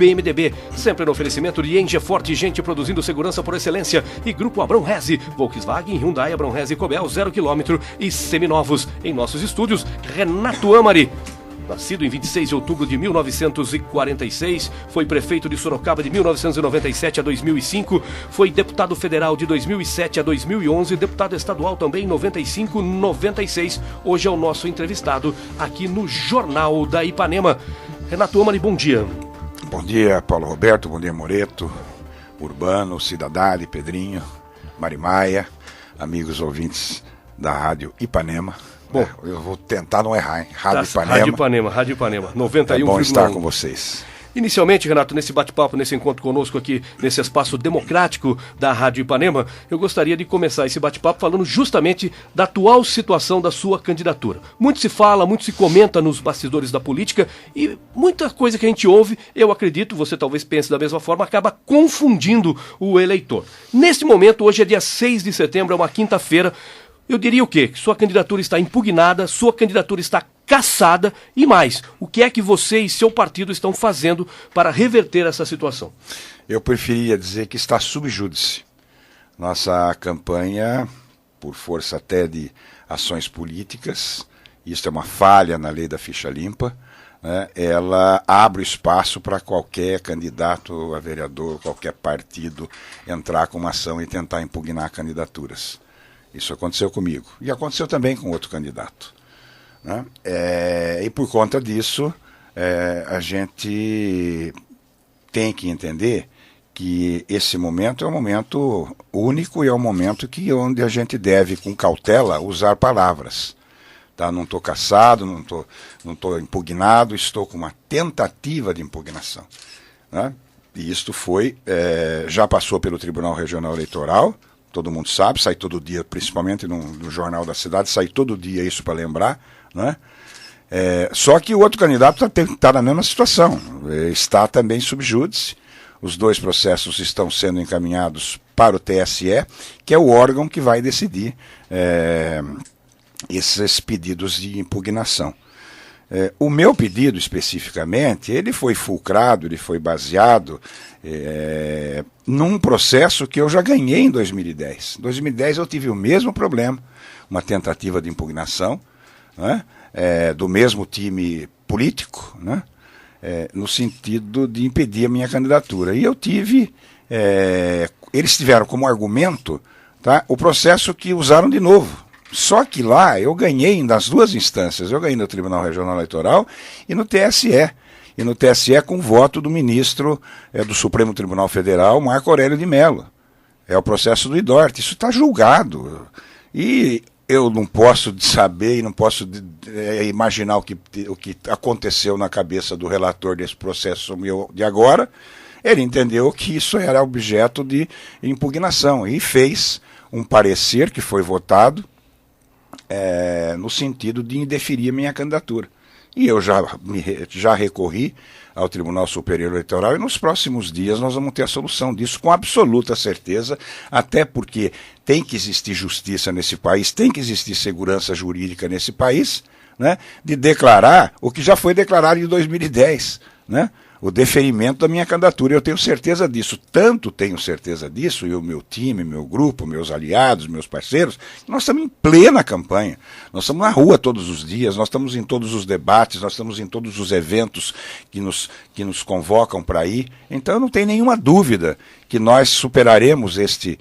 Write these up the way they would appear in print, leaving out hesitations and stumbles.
PMDB. Sempre no oferecimento de Engie Forte, gente produzindo segurança por excelência. E Grupo Abrão Resi, Volkswagen, Hyundai, Abrão Resi e Cobel, 0 km e seminovos. Em nossos estúdios, Renato Amari. Nascido em 26 de outubro de 1946, foi prefeito de Sorocaba de 1997 a 2005, foi deputado federal de 2007 a 2011, deputado estadual também em 95, 96. Hoje é o nosso entrevistado aqui no Jornal da Ipanema. Renato Amari, bom dia. Bom dia, Paulo Roberto, bom dia, Moreto, Urbano, Cidadali, Pedrinho, Marimaia, amigos ouvintes da Rádio Ipanema. Bom, eu vou tentar não errar, hein? Rádio Ipanema, 91,1. É bom estar com vocês. Inicialmente, Renato, nesse bate-papo, nesse encontro conosco aqui, nesse espaço democrático da Rádio Ipanema, eu gostaria de começar esse bate-papo falando justamente da atual situação da sua candidatura. Muito se fala, muito se comenta nos bastidores da política e muita coisa que a gente ouve, eu acredito, você talvez pense da mesma forma, acaba confundindo o eleitor. Nesse momento, hoje é dia 6 de setembro, é uma quinta-feira. Eu diria o quê? Que sua candidatura está impugnada, sua candidatura está cassada e mais. O que é que você e seu partido estão fazendo para reverter essa situação? Eu preferia dizer que está sub júdice. Nossa campanha, por força até de ações políticas, isso é uma falha na lei da ficha limpa, né? Ela abre espaço para qualquer candidato a vereador, qualquer partido entrar com uma ação e tentar impugnar candidaturas. Isso aconteceu comigo. E aconteceu também com outro candidato. Né? E por conta disso, a gente tem que entender que esse momento é um momento único e é um momento onde a gente deve, com cautela, usar palavras. Tá? Não estou cassado, não tô impugnado, estou com uma tentativa de impugnação. Né? E isto já passou pelo Tribunal Regional Eleitoral. Todo mundo sabe, sai todo dia, principalmente no Jornal da Cidade, sai todo dia isso para lembrar, né? Só que o outro candidato está na mesma situação, está também sub júdice. Os dois processos estão sendo encaminhados para o TSE, que é o órgão que vai decidir esses pedidos de impugnação. O meu pedido, especificamente, ele foi fulcrado, ele foi baseado num processo que eu já ganhei em 2010. Em 2010 eu tive o mesmo problema, uma tentativa de impugnação, né, do mesmo time político, né, no sentido de impedir a minha candidatura. E eu tive, eles tiveram como argumento, tá, o processo que usaram de novo. Só que lá eu ganhei nas duas instâncias, eu ganhei no Tribunal Regional Eleitoral e no TSE. E no TSE com voto do ministro do Supremo Tribunal Federal, Marco Aurélio de Mello. É o processo do IDORT, isso está julgado. E eu não posso saber e não posso imaginar o que aconteceu na cabeça do relator desse processo meu de agora. Ele entendeu que isso era objeto de impugnação e fez um parecer que foi votado no sentido de indeferir a minha candidatura. E eu já recorri ao Tribunal Superior Eleitoral e nos próximos dias nós vamos ter a solução disso com absoluta certeza, até porque tem que existir justiça nesse país, tem que existir segurança jurídica nesse país, né, de declarar o que já foi declarado em 2010, né? O deferimento da minha candidatura. Eu tenho certeza disso, tanto tenho certeza disso, e o meu time, meu grupo, meus aliados, meus parceiros, nós estamos em plena campanha, nós estamos na rua todos os dias, nós estamos em todos os debates, nós estamos em todos os eventos que nos convocam para ir, então eu não tenho nenhuma dúvida que nós superaremos este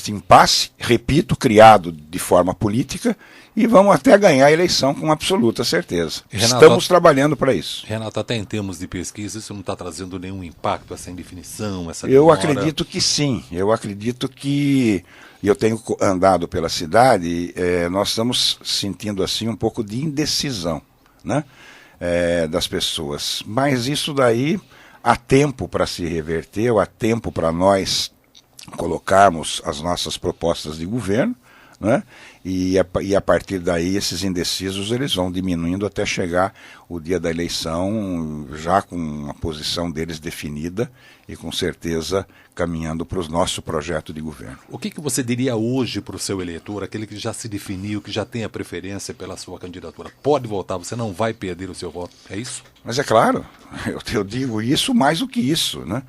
impasse, repito, criado de forma política, e vamos até ganhar a eleição com absoluta certeza. Renato, estamos trabalhando para isso. Renato, até em termos de pesquisa, isso não está trazendo nenhum impacto, essa indefinição, essa demora? Eu acredito que sim. Eu acredito que, e eu tenho andado pela cidade, nós estamos sentindo assim um pouco de indecisão, né, das pessoas. Mas isso daí há tempo para se reverter, há tempo para nós colocarmos as nossas propostas de governo, né, e a partir daí esses indecisos eles vão diminuindo até chegar o dia da eleição já com a posição deles definida e com certeza caminhando para o nosso projeto de governo. O que você diria hoje para o seu eleitor, aquele que já se definiu, que já tem a preferência pela sua candidatura? Pode votar, você não vai perder o seu voto, é isso? Mas é claro, eu digo isso mais do que isso, né?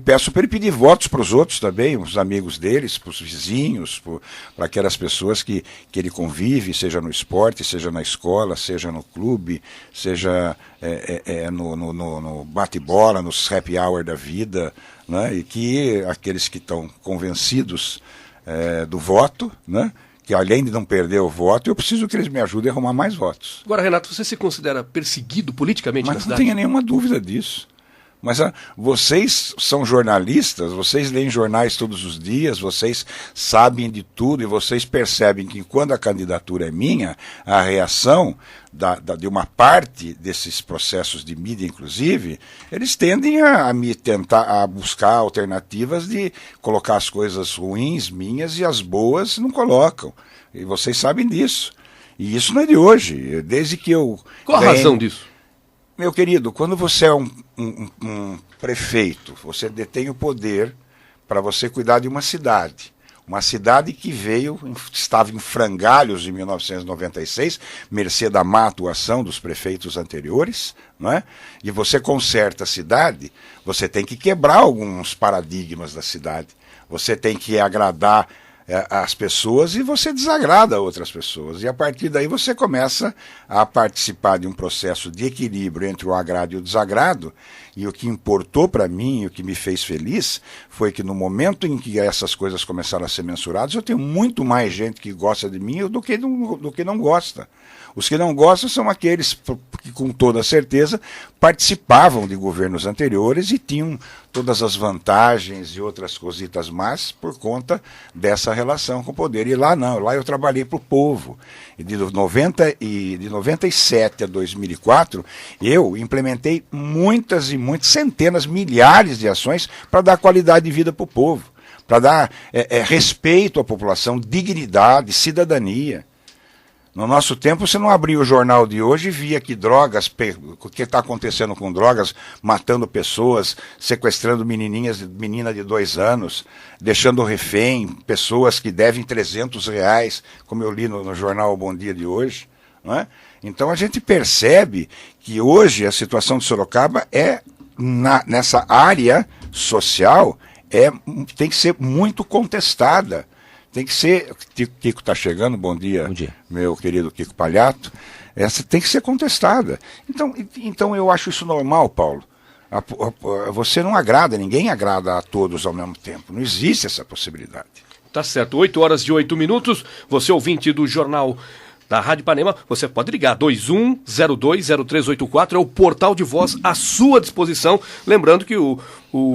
Peço para ele pedir votos para os outros também, os amigos deles, para os vizinhos, para aquelas pessoas que ele convive, seja no esporte, seja na escola, seja no clube, seja no bate-bola, nos happy hour da vida, né? E que aqueles que estão convencidos do voto, né? Que além de não perder o voto, eu preciso que eles me ajudem a arrumar mais votos. Agora, Renato, você se considera perseguido politicamente na cidade? Mas não tenha nenhuma dúvida disso. Mas vocês são jornalistas, vocês leem jornais todos os dias, vocês sabem de tudo e vocês percebem que quando a candidatura é minha, a reação de uma parte desses processos de mídia, inclusive, eles tendem a me tentar a buscar alternativas de colocar as coisas ruins minhas e as boas não colocam. E vocês sabem disso. E isso não é de hoje, desde que eu... Qual a razão disso? Meu querido, quando você é um prefeito, você detém o poder para você cuidar de uma cidade que estava em frangalhos em 1996, mercê da má atuação dos prefeitos anteriores, não é? E você conserta a cidade, você tem que quebrar alguns paradigmas da cidade, você tem que agradar as pessoas e você desagrada outras pessoas. E a partir daí você começa a participar de um processo de equilíbrio entre o agrado e o desagrado. E o que importou para mim, o que me fez feliz, foi que no momento em que essas coisas começaram a ser mensuradas, eu tenho muito mais gente que gosta de mim do que não gosta. Os que não gostam são aqueles que, com toda certeza, participavam de governos anteriores e tinham todas as vantagens e outras cositas más por conta dessa relação com o poder. E lá não, lá eu trabalhei para o povo. E de 97 a 2004, eu implementei muitas, centenas, milhares de ações para dar qualidade de vida para o povo, para dar respeito à população, dignidade, cidadania. No nosso tempo, você não abria o jornal de hoje e via que drogas, o que está acontecendo com drogas, matando pessoas, sequestrando menina de 2 anos, deixando refém, pessoas que devem R$300, como eu li no jornal Bom Dia de hoje. Não é? Então a gente percebe que hoje a situação de Sorocaba nessa área social, tem que ser muito contestada. Tem que ser, Kiko está chegando, bom dia, meu querido Kiko Palhato, essa tem que ser contestada. Então eu acho isso normal, Paulo. Você não agrada, ninguém agrada a todos ao mesmo tempo, não existe essa possibilidade. Tá certo, 8h08, você ouvinte do Jornal da Rádio Ipanema, você pode ligar, 21020384, é o portal de voz à sua disposição. Lembrando que o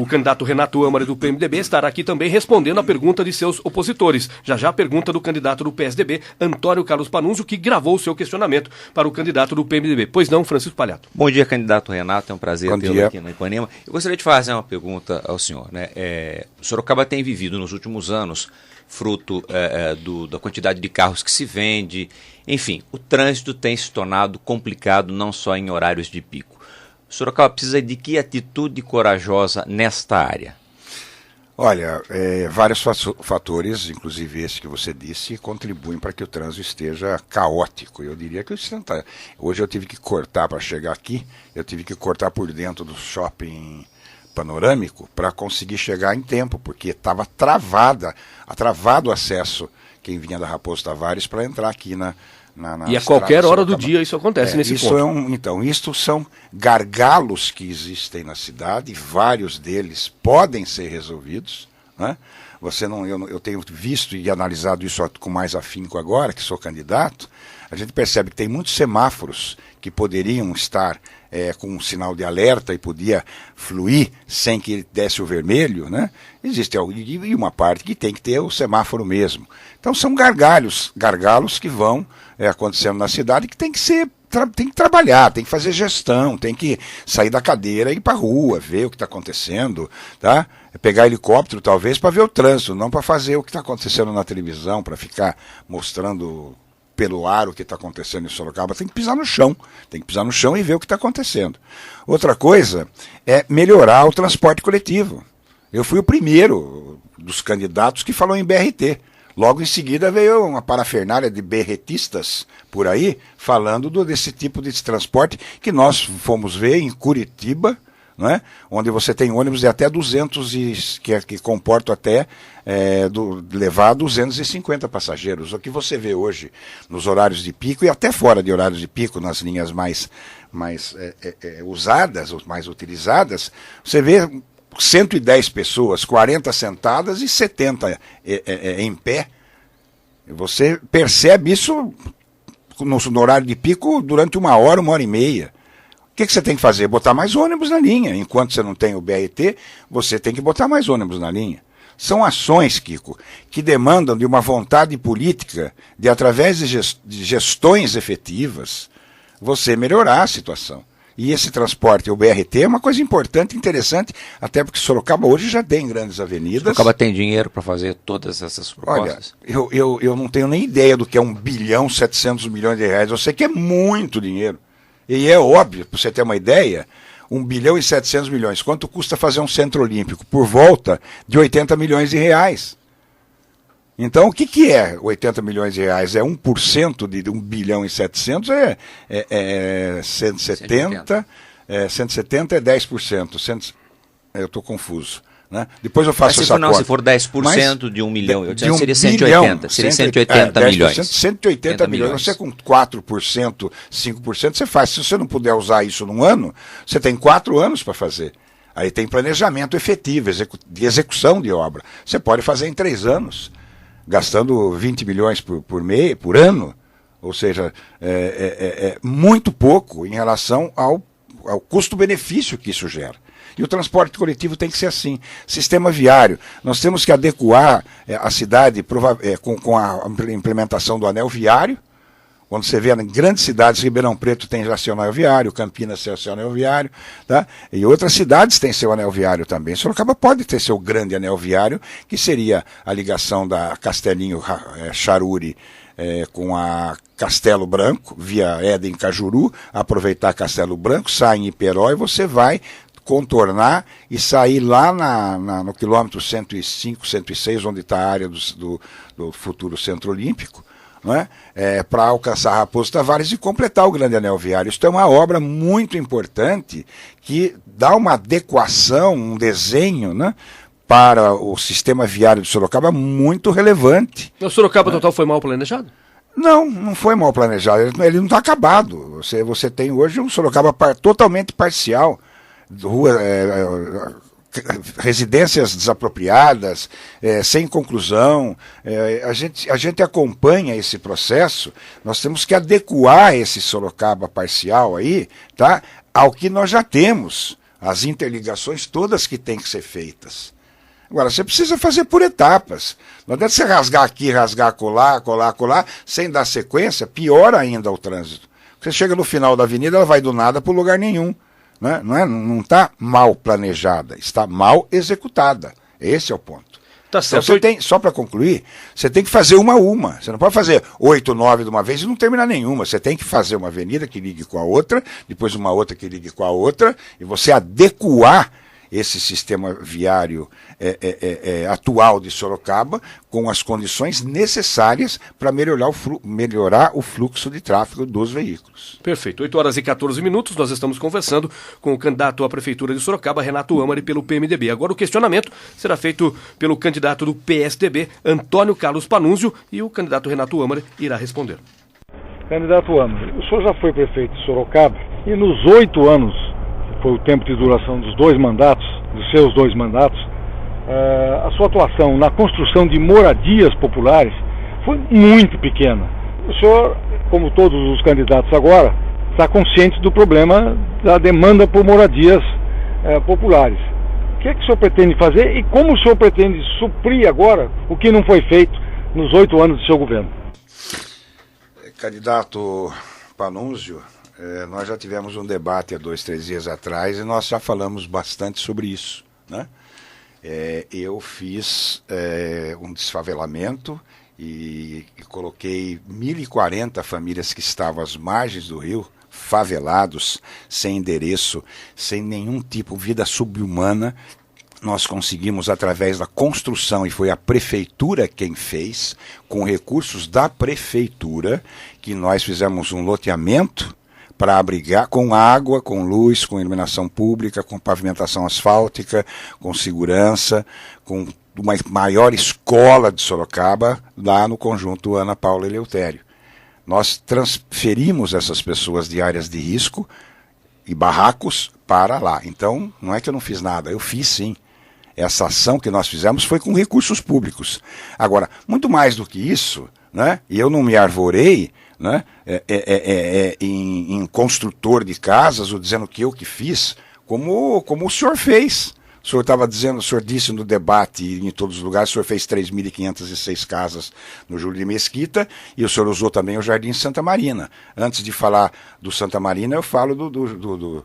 candidato Renato Amari do PMDB estará aqui também respondendo a pergunta de seus opositores. Já a pergunta do candidato do PSDB, Antônio Carlos Panunzio, que gravou o seu questionamento para o candidato do PMDB. Pois não, Francisco Palhato? Bom dia, candidato Renato, é um prazer tê-lo aqui no Ipanema. Eu gostaria de fazer uma pergunta ao senhor, né? Sorocaba tem vivido nos últimos anos, fruto da quantidade de carros que se vende, enfim, o trânsito tem se tornado complicado não só em horários de pico. Sorocaba precisa de que atitude corajosa nesta área? Olha, vários fatores, inclusive esse que você disse, contribuem para que o trânsito esteja caótico. Eu diria que hoje eu tive que cortar para chegar aqui, eu tive que cortar por dentro do shopping panorâmico para conseguir chegar em tempo, porque estava travado o acesso, quem vinha da Raposo Tavares, para entrar aqui na e a qualquer hora do dia isso acontece nesse ponto. Então, isto são gargalos que existem na cidade, vários deles podem ser resolvidos, né? Eu tenho visto e analisado isso com mais afinco agora, que sou candidato. A gente percebe que tem muitos semáforos que poderiam estar com um sinal de alerta e podia fluir sem que ele desse o vermelho, né? Existe uma parte que tem que ter o semáforo mesmo. Então são gargalos que vão acontecendo na cidade que tem que ser que trabalhar, tem que fazer gestão, tem que sair da cadeira e ir para a rua, ver o que está acontecendo, tá? Pegar helicóptero talvez para ver o trânsito, não para fazer o que está acontecendo na televisão, para ficar mostrando pelo ar o que está acontecendo em Sorocaba. Tem que pisar no chão e ver o que está acontecendo. Outra coisa é melhorar o transporte coletivo. Eu fui o primeiro dos candidatos que falou em BRT. Logo em seguida veio uma parafernália de berretistas por aí, falando desse tipo de transporte que nós fomos ver em Curitiba, não é? Onde você tem ônibus de até 200, que comportam até levar 250 passageiros. O que você vê hoje nos horários de pico e até fora de horários de pico, nas linhas mais usadas, ou mais utilizadas, você vê 110 pessoas, 40 sentadas e 70 em pé. Você percebe isso no horário de pico durante 1 hora, 1 hora e meia. O que você tem que fazer? Botar mais ônibus na linha. Enquanto você não tem o BRT, você tem que botar mais ônibus na linha. São ações, Kiko, que demandam de uma vontade política de, através de gestões efetivas, você melhorar a situação. E esse transporte, o BRT, é uma coisa importante e interessante, até porque Sorocaba hoje já tem grandes avenidas. Sorocaba tem dinheiro para fazer todas essas propostas? Olha, eu não tenho nem ideia do que é 1,7 bilhão de reais. Eu sei que é muito dinheiro. E é óbvio, para você ter uma ideia, 1,7 bilhão. Quanto custa fazer um centro olímpico? Por volta de 80 milhões de reais. Então, o que é 80 milhões de reais? É 1% de 1,7 bilhão, é 170, 170 é 10%. Eu estou confuso. Né? Depois eu faço essa conta. Se for 10% de 1 milhão, seria 180, seria 180 milhões. 180 milhões. Você com 4%, 5%, você faz. Se você não puder usar isso num ano, você tem 4 anos para fazer. Aí tem planejamento efetivo, de execução de obra. Você pode fazer em 3 anos. Gastando 20 milhões por ano, ou seja, é muito pouco em relação ao custo-benefício que isso gera. E o transporte coletivo tem que ser assim. Sistema viário, nós temos que adequar a cidade com a implementação do anel viário. Quando você vê em grandes cidades, Ribeirão Preto tem já seu anel viário, Campinas tem seu anel viário, tá? E outras cidades têm seu anel viário também. Sorocaba pode ter seu grande anel viário, que seria a ligação da Castelinho Charuri com a Castelo Branco, via Éden Cajuru, aproveitar Castelo Branco, sai em Iperó e você vai contornar e sair lá no quilômetro 105, 106, onde está a área do futuro Centro Olímpico, para alcançar Raposo Tavares e completar o grande anel viário. Isso é uma obra muito importante que dá uma adequação, um desenho, para o sistema viário de Sorocaba muito relevante. O Sorocaba total foi mal planejado? Não foi mal planejado, ele não está acabado. Você tem hoje um Sorocaba totalmente parcial, residências desapropriadas, sem conclusão. A gente acompanha esse processo. Nós temos que adequar esse Sorocaba parcial aí, tá, ao que nós já temos, as interligações todas que têm que ser feitas. Agora, você precisa fazer por etapas. Não adianta você rasgar aqui, rasgar colar, sem dar sequência, pior ainda o trânsito. Você chega no final da avenida, ela vai do nada para lugar nenhum. Não está mal planejada, está mal executada. Esse é o ponto. Tá certo. Então, só para concluir, você tem que fazer uma. Você não pode fazer 8, 9 de uma vez e não terminar nenhuma. Você tem que fazer uma avenida que ligue com a outra, depois uma outra que ligue com a outra, e você adequar esse sistema viário atual de Sorocaba com as condições necessárias para melhorar o fluxo de tráfego dos veículos. Perfeito. 8h14, nós estamos conversando com o candidato à Prefeitura de Sorocaba, Renato Amari, pelo PMDB. Agora o questionamento será feito pelo candidato do PSDB, Antônio Carlos Panunzio, e o candidato Renato Amari irá responder. Candidato Amari, o senhor já foi prefeito de Sorocaba e nos 8 anos, foi o tempo de duração dos seus dois mandatos, a sua atuação na construção de moradias populares foi muito pequena. O senhor, como todos os candidatos agora, está consciente do problema da demanda por moradias populares. O que é que o senhor pretende fazer e como o senhor pretende suprir agora o que não foi feito nos 8 anos do seu governo? Candidato Panunzio, Nós já tivemos um debate há 2, 3 dias atrás e nós já falamos bastante sobre isso, né? Eu fiz um desfavelamento e coloquei 1.040 famílias que estavam às margens do rio, favelados, sem endereço, sem nenhum tipo de vida subhumana. Nós conseguimos, através da construção, e foi a prefeitura quem fez, com recursos da prefeitura, que nós fizemos um loteamento para abrigar com água, com luz, com iluminação pública, com pavimentação asfáltica, com segurança, com uma maior escola de Sorocaba, lá no conjunto Ana Paula Eleutério. Nós transferimos essas pessoas de áreas de risco e barracos para lá. Então, não é que eu não fiz nada, eu fiz sim. Essa ação que nós fizemos foi com recursos públicos. Agora, muito mais do que isso, né, e eu não me arvorei, né, em construtor de casas, ou dizendo que eu que fiz, como o senhor fez. O senhor estava dizendo, o senhor disse no debate em todos os lugares, o senhor fez 3.506 casas no Júlio de Mesquita, e o senhor usou também o Jardim Santa Marina. Antes de falar do Santa Marina, eu falo do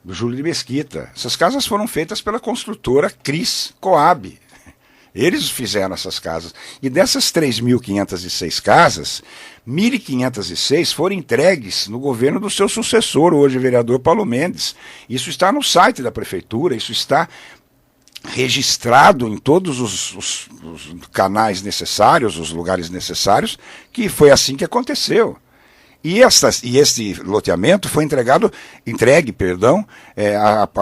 Júlio de Mesquita. Essas casas foram feitas pela construtora Cris Coab. Eles fizeram essas casas. E dessas 3.506 casas, 1.506 foram entregues no governo do seu sucessor, hoje vereador Paulo Mendes. Isso está no site da prefeitura, isso está registrado em todos os canais necessários, os lugares necessários, que foi assim que aconteceu. E este loteamento foi entregue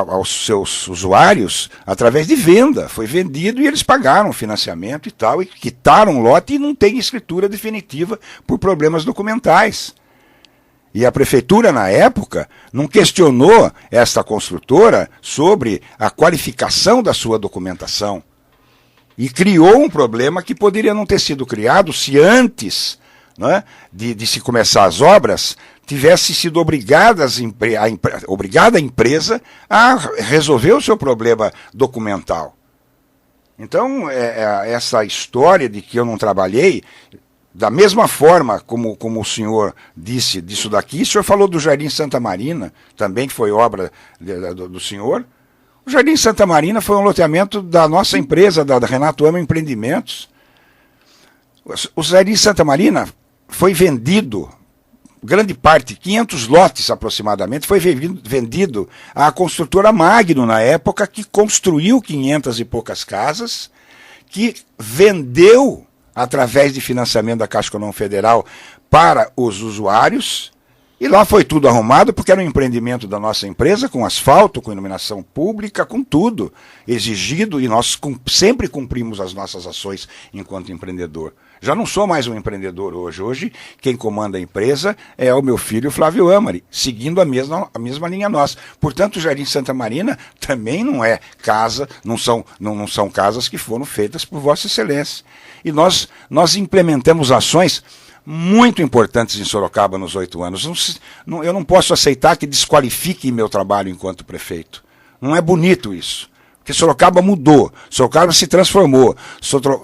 aos seus usuários através de venda. Foi vendido e eles pagaram o financiamento e tal, e quitaram o lote e não tem escritura definitiva por problemas documentais. E a prefeitura, na época, não questionou esta construtora sobre a qualificação da sua documentação. E criou um problema que poderia não ter sido criado se antes, né, de se começar as obras, tivesse sido obrigada a empresa a resolver o seu problema documental. Então, essa história de que eu não trabalhei, da mesma forma como o senhor disse disso daqui, o senhor falou do Jardim Santa Marina, também que foi obra do senhor. O Jardim Santa Marina foi um loteamento da nossa empresa, da Renato Ama Empreendimentos. O Jardim Santa Marina foi vendido, grande parte, 500 lotes aproximadamente, foi vendido à construtora Magno na época, que construiu 500 e poucas casas, que vendeu através de financiamento da Caixa Econômica Federal para os usuários, e lá foi tudo arrumado, porque era um empreendimento da nossa empresa, com asfalto, com iluminação pública, com tudo exigido, e nós sempre cumprimos as nossas ações enquanto empreendedor. Já não sou mais um empreendedor hoje. Hoje, quem comanda a empresa é o meu filho Flávio Amari, seguindo a mesma linha nossa. Portanto, o Jardim Santa Marina também não é casa, não são casas que foram feitas por Vossa Excelência. E nós implementamos ações muito importantes em Sorocaba nos 8 anos. Eu não posso aceitar que desqualifique meu trabalho enquanto prefeito. Não é bonito isso. Porque Sorocaba mudou, Sorocaba se transformou,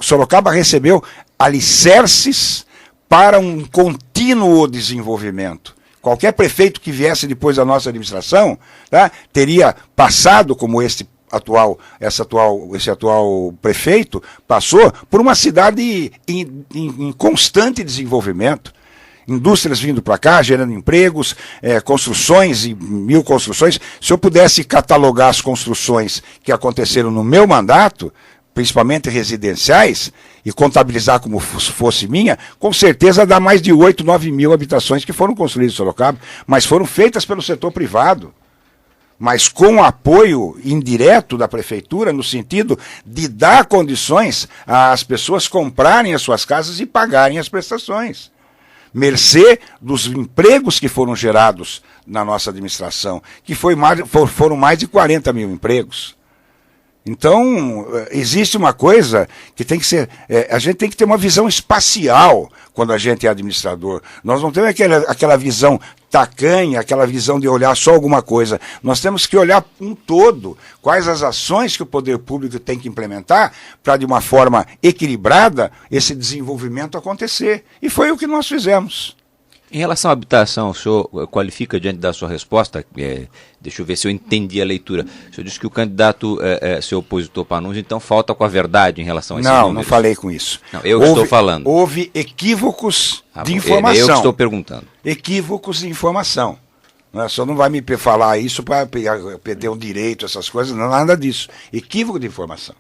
Sorocaba recebeu alicerces para um contínuo desenvolvimento. Qualquer prefeito que viesse depois da nossa administração, tá, teria passado, como esse atual prefeito passou, por uma cidade em constante desenvolvimento. Indústrias vindo para cá, gerando empregos, construções e 1000 construções. Se eu pudesse catalogar as construções que aconteceram no meu mandato, principalmente residenciais, e contabilizar como fosse minha, com certeza dá mais de 8, 9 mil habitações que foram construídas em Sorocaba, mas foram feitas pelo setor privado, mas com o apoio indireto da prefeitura, no sentido de dar condições às pessoas comprarem as suas casas e pagarem as prestações. Mercê dos empregos que foram gerados na nossa administração, que foram mais de 40 mil empregos. Então, existe uma coisa que tem que ser... a gente tem que ter uma visão espacial quando a gente é administrador. Nós não temos aquela visão tacanha, aquela visão de olhar só alguma coisa. Nós temos que olhar um todo. Quais as ações que o poder público tem que implementar para, de uma forma equilibrada, esse desenvolvimento acontecer. E foi o que nós fizemos. Em relação à habitação, o senhor qualifica diante da sua resposta, deixa eu ver se eu entendi a leitura. O senhor disse que o candidato, seu opositor Panunzio, então falta com a verdade em relação a esses números. Não falei com isso. Não, eu estou falando. Houve equívocos de informação. Eu que estou perguntando. Equívocos de informação. O senhor não vai me falar isso para perder um direito, essas coisas, não, nada disso. Equívoco de informação.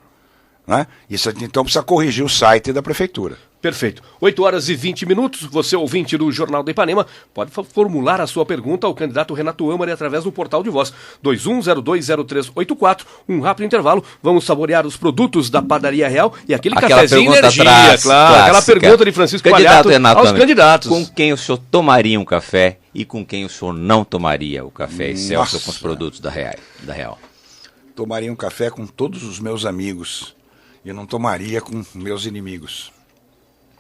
Né? Isso, então precisa corrigir o site da prefeitura. Perfeito. 8h20. Você, ouvinte do Jornal da Ipanema, pode formular a sua pergunta ao candidato Renato Amari através do portal de voz 21020384. Um rápido intervalo. Vamos saborear os produtos da Padaria Real e aquela cafezinho energia, claro. Aquela pergunta de Francisco Palhato aos candidatos. Com quem o senhor tomaria um café e com quem o senhor não tomaria o café Excelsior com os produtos da Real? Tomaria um café com todos os meus amigos e não tomaria com meus inimigos.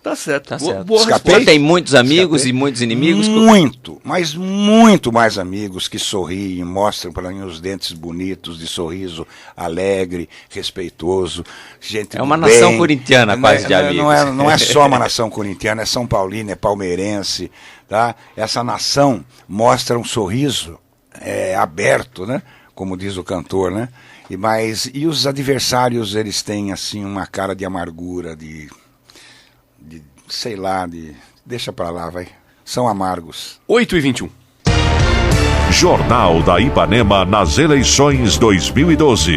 Tá certo. Boa resposta. Tem muitos amigos e muitos inimigos? Muito, mas muito mais amigos que sorriem, mostram para mim os dentes bonitos, de sorriso alegre, respeitoso, gente É uma nação corintiana quase de amigos. Não é só uma nação corintiana, é São Paulino, é palmeirense, tá? Essa nação mostra um sorriso aberto, né? Como diz o cantor, né? E os adversários, eles têm assim uma cara de amargura, sei lá, deixa pra lá, vai. São amargos. 8h21. Jornal da Ipanema nas eleições 2012.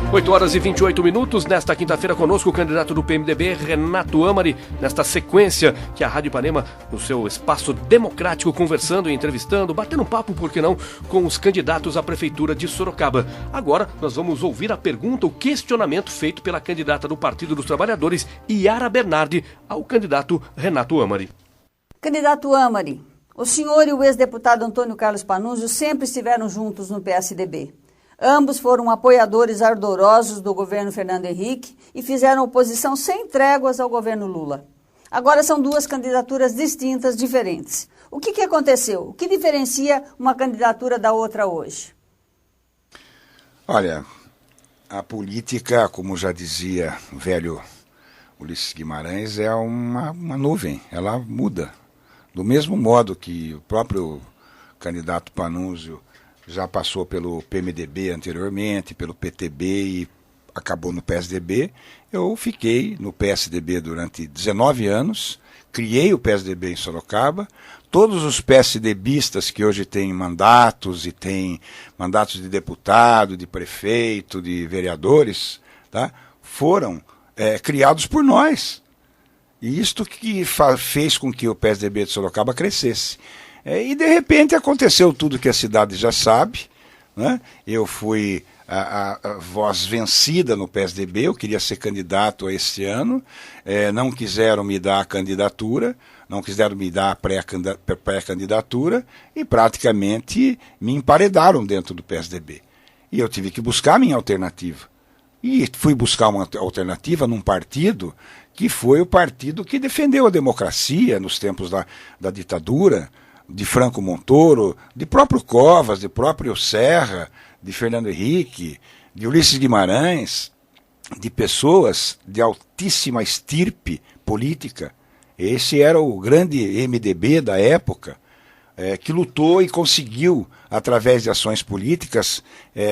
8h28. Nesta quinta-feira conosco o candidato do PMDB, Renato Amari, nesta sequência que a Rádio Ipanema, no seu espaço democrático, conversando e entrevistando, batendo um papo, por que não, com os candidatos à Prefeitura de Sorocaba. Agora nós vamos ouvir a pergunta, o questionamento feito pela candidata do Partido dos Trabalhadores, Yara Bernardi, ao candidato Renato Amari. Candidato Amari, o senhor e o ex-deputado Antônio Carlos Panunzio sempre estiveram juntos no PSDB. Ambos foram apoiadores ardorosos do governo Fernando Henrique e fizeram oposição sem tréguas ao governo Lula. Agora são duas candidaturas distintas, diferentes. O que aconteceu? O que diferencia uma candidatura da outra hoje? Olha, a política, como já dizia o velho Ulisses Guimarães, é uma nuvem, ela muda. Do mesmo modo que o próprio candidato Panunzio já passou pelo PMDB anteriormente, pelo PTB e acabou no PSDB. Eu fiquei no PSDB durante 19 anos, criei o PSDB em Sorocaba. Todos os PSDBistas que hoje têm mandatos e têm mandatos de deputado, de prefeito, de vereadores, tá, foram criados por nós. E isto que fez com que o PSDB de Sorocaba crescesse. E de repente aconteceu tudo que a cidade já sabe, né? Eu fui a voz vencida no PSDB, eu queria ser candidato a este ano, não quiseram me dar a candidatura, não quiseram me dar a pré-candidatura e praticamente me emparedaram dentro do PSDB. E eu tive que buscar a minha alternativa. E fui buscar uma alternativa num partido que foi o partido que defendeu a democracia nos tempos da ditadura, de Franco Montoro, de próprio Covas, de próprio Serra, de Fernando Henrique, de Ulisses Guimarães, de pessoas de altíssima estirpe política. Esse era o grande MDB da época, que lutou e conseguiu, através de ações políticas,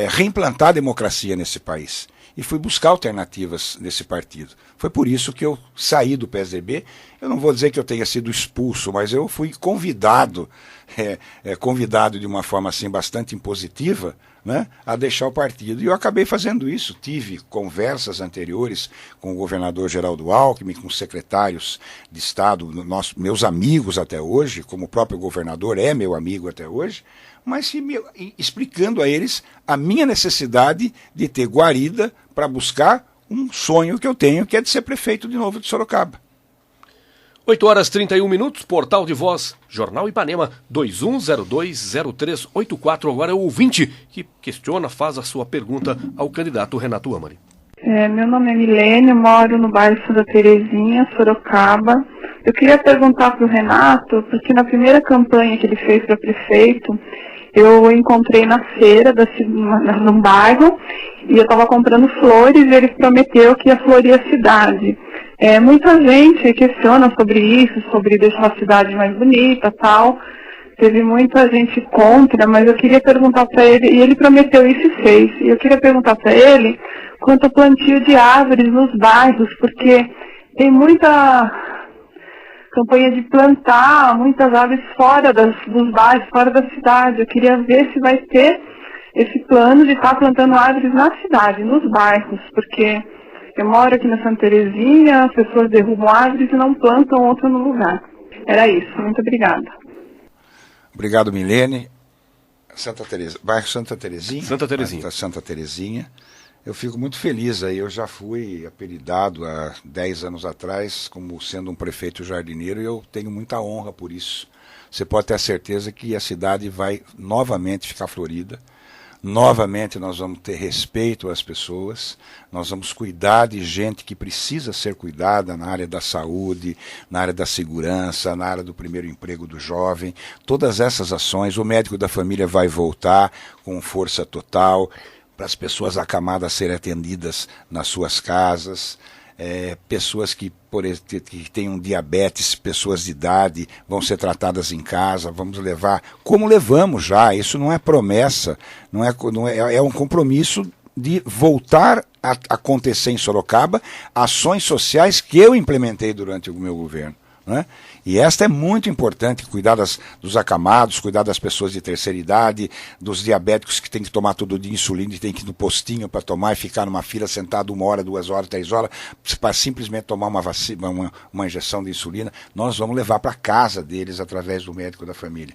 reimplantar a democracia nesse país. E fui buscar alternativas nesse partido. Foi por isso que eu saí do PSDB. Eu não vou dizer que eu tenha sido expulso, mas eu fui convidado, convidado de uma forma assim bastante impositiva, né, a deixar o partido. E eu acabei fazendo isso. Tive conversas anteriores com o governador Geraldo Alckmin, com secretários de Estado, meus amigos até hoje, como o próprio governador é meu amigo até hoje, mas explicando a eles a minha necessidade de ter guarida para buscar um sonho que eu tenho, que é de ser prefeito de novo de Sorocaba. 8h31, portal de voz, Jornal Ipanema, 21020384. Agora é o ouvinte que questiona, faz a sua pergunta ao candidato Renato Amari. Meu nome é Milene, eu moro no bairro Santa Terezinha, Sorocaba. Eu queria perguntar para o Renato, porque na primeira campanha que ele fez para prefeito, eu encontrei na feira num bairro e eu estava comprando flores e ele prometeu que ia florir a cidade. Muita gente questiona sobre isso, sobre deixar a cidade mais bonita, tal. Teve muita gente contra, mas eu queria perguntar para ele, e ele prometeu isso e fez. E eu queria perguntar para ele quanto ao plantio de árvores nos bairros, porque tem muita campanha de plantar muitas árvores fora dos bairros, fora da cidade. Eu queria ver se vai ter esse plano de estar plantando árvores na cidade, nos bairros, porque eu moro aqui na Santa Terezinha, as pessoas derrubam árvores e não plantam outra no lugar. Era isso. Muito obrigada. Obrigado, Milene. Bairro Santa Terezinha. Santa Terezinha. Santa Terezinha. Eu fico muito feliz aí. Eu já fui apelidado há 10 anos atrás como sendo um prefeito jardineiro e eu tenho muita honra por isso. Você pode ter a certeza que a cidade vai novamente ficar florida. Novamente nós vamos ter respeito às pessoas, nós vamos cuidar de gente que precisa ser cuidada na área da saúde, na área da segurança, na área do primeiro emprego do jovem. Todas essas ações, o médico da família vai voltar com força total para as pessoas acamadas serem atendidas nas suas casas. Pessoas que tenham diabetes, pessoas de idade, vão ser tratadas em casa, vamos levar, como levamos já, isso não é promessa, é um compromisso de voltar a acontecer em Sorocaba ações sociais que eu implementei durante o meu governo. Né? E esta é muito importante, cuidar dos acamados, cuidar das pessoas de terceira idade, dos diabéticos que tem que tomar todo dia insulina e tem que ir no postinho para tomar e ficar numa fila sentado 1 hora, 2 horas, 3 horas, para simplesmente tomar uma injeção de insulina. Nós vamos levar para casa deles através do médico da família.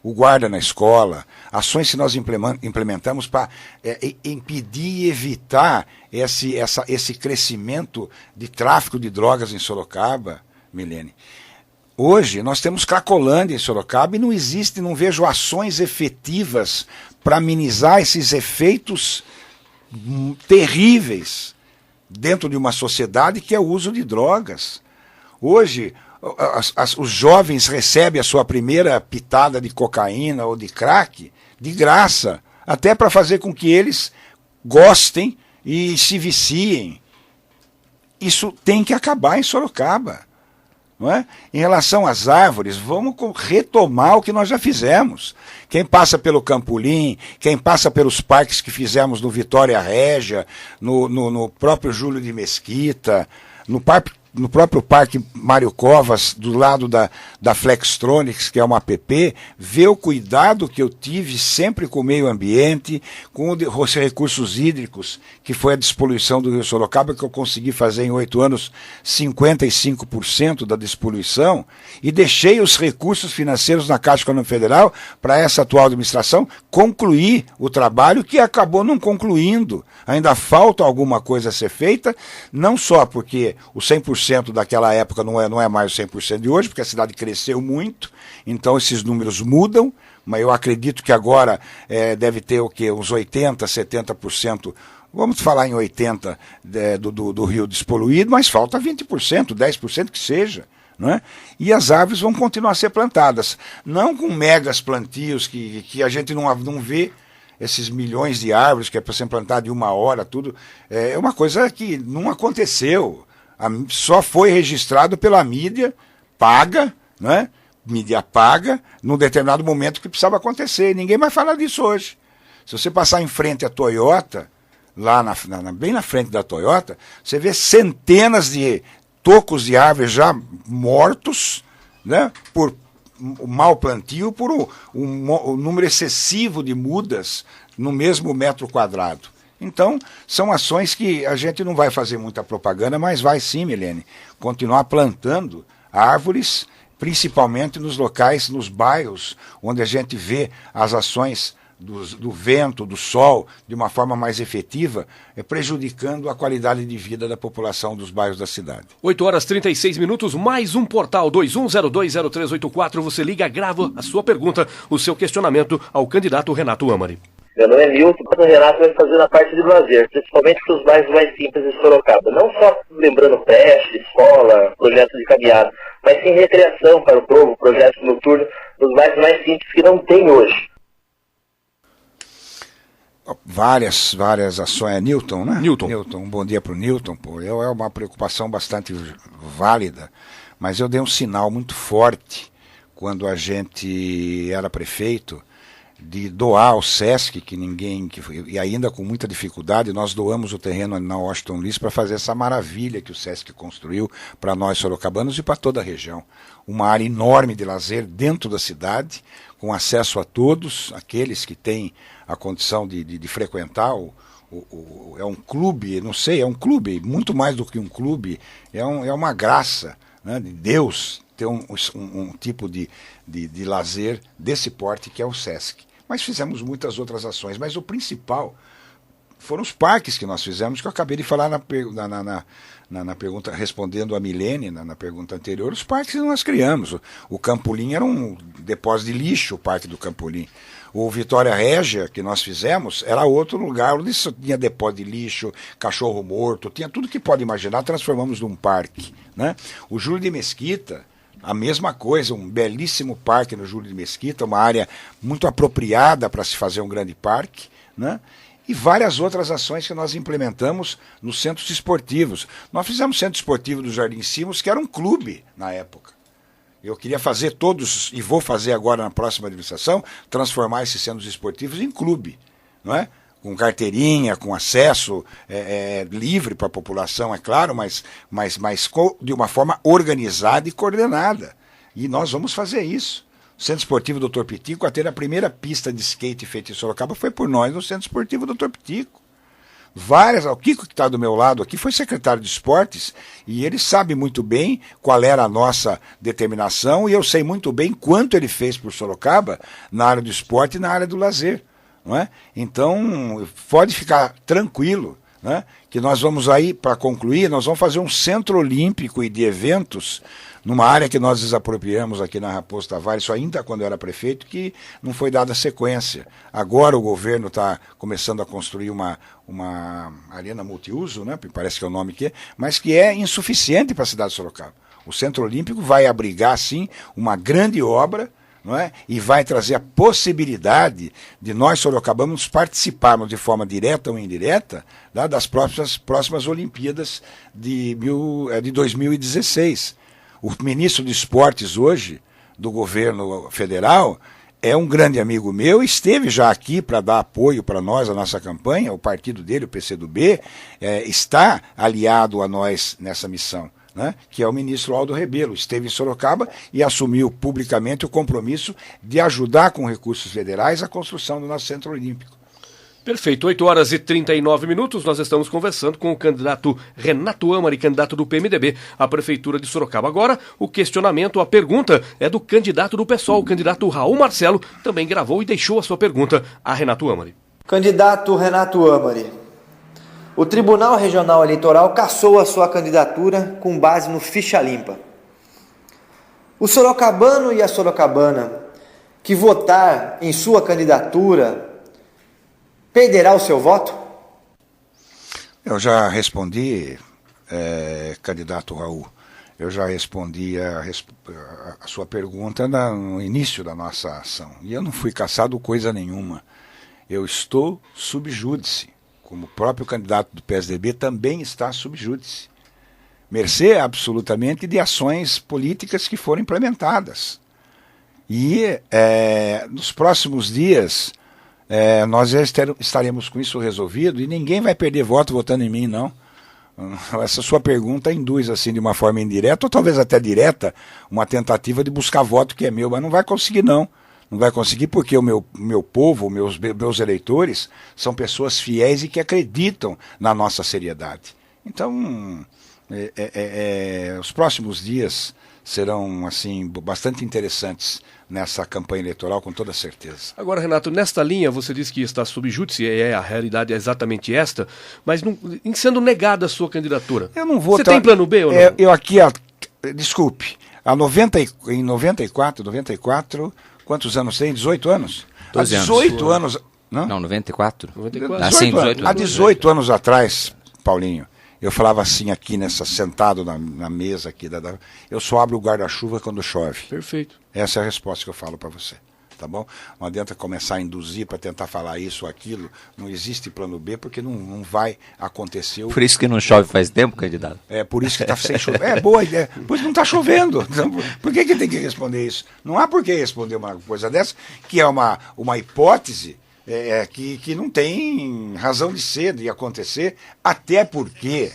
O guarda na escola, ações que nós implementamos para impedir e evitar esse crescimento de tráfico de drogas em Sorocaba, Milene. Hoje nós temos Cracolândia em Sorocaba e não vejo ações efetivas para amenizar esses efeitos terríveis dentro de uma sociedade que é o uso de drogas. Hoje os jovens recebem a sua primeira pitada de cocaína ou de crack de graça, até para fazer com que eles gostem e se viciem. Isso tem que acabar em Sorocaba. Não é? Em relação às árvores, vamos retomar o que nós já fizemos. Quem passa pelo Campolim, quem passa pelos parques que fizemos no Vitória Régia, no próprio Júlio de Mesquita, no próprio Parque Mário Covas, do lado da Flextronics, que é uma app, vê o cuidado que eu tive sempre com o meio ambiente, com os recursos hídricos, que foi a despoluição do Rio Sorocaba, que eu consegui fazer em 8 anos 55% da despoluição, e deixei os recursos financeiros na Caixa Econômica Federal para essa atual administração concluir o trabalho que acabou não concluindo. Ainda falta alguma coisa a ser feita, não só porque o 100% daquela época não é mais o 100% de hoje, porque a cidade cresceu muito, então esses números mudam, mas eu acredito que agora deve ter o quê? Uns 80%, 70%, vamos falar em 80% do rio despoluído, mas falta 20%, 10% que seja. Não é? E as árvores vão continuar a ser plantadas, não com megas plantios que a gente não vê, esses milhões de árvores que é para ser plantado em 1 hora, tudo, é uma coisa que não aconteceu. Só foi registrado pela mídia paga, né? Mídia paga, num determinado momento que precisava acontecer. Ninguém vai falar disso hoje. Se você passar em frente à Toyota, lá bem na frente da Toyota, você vê centenas de tocos de árvores já mortos, né? Por mau plantio, por um número excessivo de mudas no mesmo metro quadrado. Então, são ações que a gente não vai fazer muita propaganda, mas vai sim, Milene, continuar plantando árvores, principalmente nos locais, nos bairros, onde a gente vê as ações do vento, do sol, de uma forma mais efetiva, prejudicando a qualidade de vida da população dos bairros da cidade. 8h36, mais um portal 21020384. Você liga, grava a sua pergunta, o seu questionamento ao candidato Renato Amari. Meu nome é Milton, o Renato vai fazer na parte de lazer, principalmente para os bairros mais simples de Sorocaba. Não só lembrando creche, escola, projetos de caminhada, mas sim recreação para o povo, projetos noturnos, nos bairros mais simples que não tem hoje. Várias ações. Newton, né? Newton. Um bom dia para o Newton. Pô. É uma preocupação bastante válida, mas eu dei um sinal muito forte quando a gente era prefeito de doar ao Sesc, e ainda com muita dificuldade, nós doamos o terreno na Washington Luiz para fazer essa maravilha que o Sesc construiu para nós sorocabanos e para toda a região. Uma área enorme de lazer dentro da cidade, com acesso a todos, aqueles que têm a condição de frequentar é um clube, não sei, é um clube, muito mais do que um clube, é uma graça, né, de Deus ter um tipo de lazer desse porte que é o Sesc. Mas fizemos muitas outras ações, mas o principal foram os parques que nós fizemos, que eu acabei de falar na pergunta, respondendo a Milene, na pergunta anterior, os parques que nós criamos. O Campolim era um depósito de lixo, o Parque do Campolim. O Vitória Régia, que nós fizemos, era outro lugar onde tinha depósito de lixo, cachorro morto, tinha tudo que pode imaginar, transformamos num parque, né? O Júlio de Mesquita, a mesma coisa, um belíssimo parque no Júlio de Mesquita, uma área muito apropriada para se fazer um grande parque, né? E várias outras ações que nós implementamos nos centros esportivos. Nós fizemos o Centro Esportivo do Jardim Simos, que era um clube na época. Eu queria fazer todos, e vou fazer agora na próxima administração, transformar esses centros esportivos em clube, não é? Com carteirinha, com acesso livre para a população, é claro, mas de uma forma organizada e coordenada. E nós vamos fazer isso. O Centro Esportivo Dr. Pitico, a ter a primeira pista de skate feita em Sorocaba foi por nós no Centro Esportivo Dr. Pitico. O Kiko, que está do meu lado aqui, foi secretário de esportes e ele sabe muito bem qual era a nossa determinação e eu sei muito bem quanto ele fez por Sorocaba na área do esporte e na área do lazer. Não é? Então, pode ficar tranquilo, né, que nós vamos aí, para concluir, nós vamos fazer um centro olímpico e de eventos numa área que nós desapropriamos aqui na Raposo Tavares, isso ainda quando eu era prefeito, que não foi dada sequência. Agora o governo está começando a construir uma arena multiuso, né, parece que é o nome que é, mas que é insuficiente para a cidade de Sorocaba. O Centro Olímpico vai abrigar, sim, uma grande obra, não é? E vai trazer a possibilidade de nós sorocabanos participarmos de forma direta ou indireta, tá, das próximas Olimpíadas de 2016. O ministro de Esportes hoje, do governo federal, é um grande amigo meu, esteve já aqui para dar apoio para nós, a nossa campanha, o partido dele, o PCdoB, está aliado a nós nessa missão, né, que é o ministro Aldo Rebelo, esteve em Sorocaba e assumiu publicamente o compromisso de ajudar com recursos federais a construção do nosso Centro Olímpico. Perfeito, 8h39, nós estamos conversando com o candidato Renato Amari, candidato do PMDB à Prefeitura de Sorocaba. Agora, o questionamento, a pergunta é do candidato do PSOL, o candidato Raul Marcelo, também gravou e deixou a sua pergunta a Renato Amari. Candidato Renato Amari, o Tribunal Regional Eleitoral cassou a sua candidatura com base no ficha limpa. O sorocabano e a sorocabana que votar em sua candidatura perderá o seu voto? Eu já respondi, candidato Raul, eu já respondi a sua pergunta no início da nossa ação. E eu não fui cassado coisa nenhuma. Eu estou sub júdice, como o próprio candidato do PSDB também está sub júdice. Mercê absolutamente de ações políticas que foram implementadas. E nos próximos dias nós já estaremos com isso resolvido e ninguém vai perder voto votando em mim, não. Essa sua pergunta induz, assim, de uma forma indireta, ou talvez até direta, uma tentativa de buscar voto que é meu, mas não vai conseguir, não. Não vai conseguir porque o meu povo, meus eleitores, são pessoas fiéis e que acreditam na nossa seriedade. Então, os próximos dias serão, assim, bastante interessantes nessa campanha eleitoral, com toda certeza. Agora, Renato, nesta linha, você disse que está sub júdice, a realidade é exatamente esta, mas em sendo negada a sua candidatura, eu não vou você tem plano B ou não? Eu aqui, desculpe, em 94, quantos anos tem? 18 anos? 12 anos. 18 anos. Não, 94. 94. Assim, 18 anos. Há 18 anos atrás, Paulinho, eu falava assim aqui, sentado na mesa aqui, eu só abro o guarda-chuva quando chove. Perfeito. Essa é a resposta que eu falo para você. tá bom? Não adianta começar a induzir para tentar falar isso ou aquilo. Não existe plano B, porque não vai acontecer. Por isso que não chove faz tempo, candidato? É, por isso que está sem chover. É, boa ideia. Pois não está chovendo. Então, por que tem que responder isso? Não há por que responder uma coisa dessa, que é uma hipótese que não tem razão de ser, de acontecer, até porque...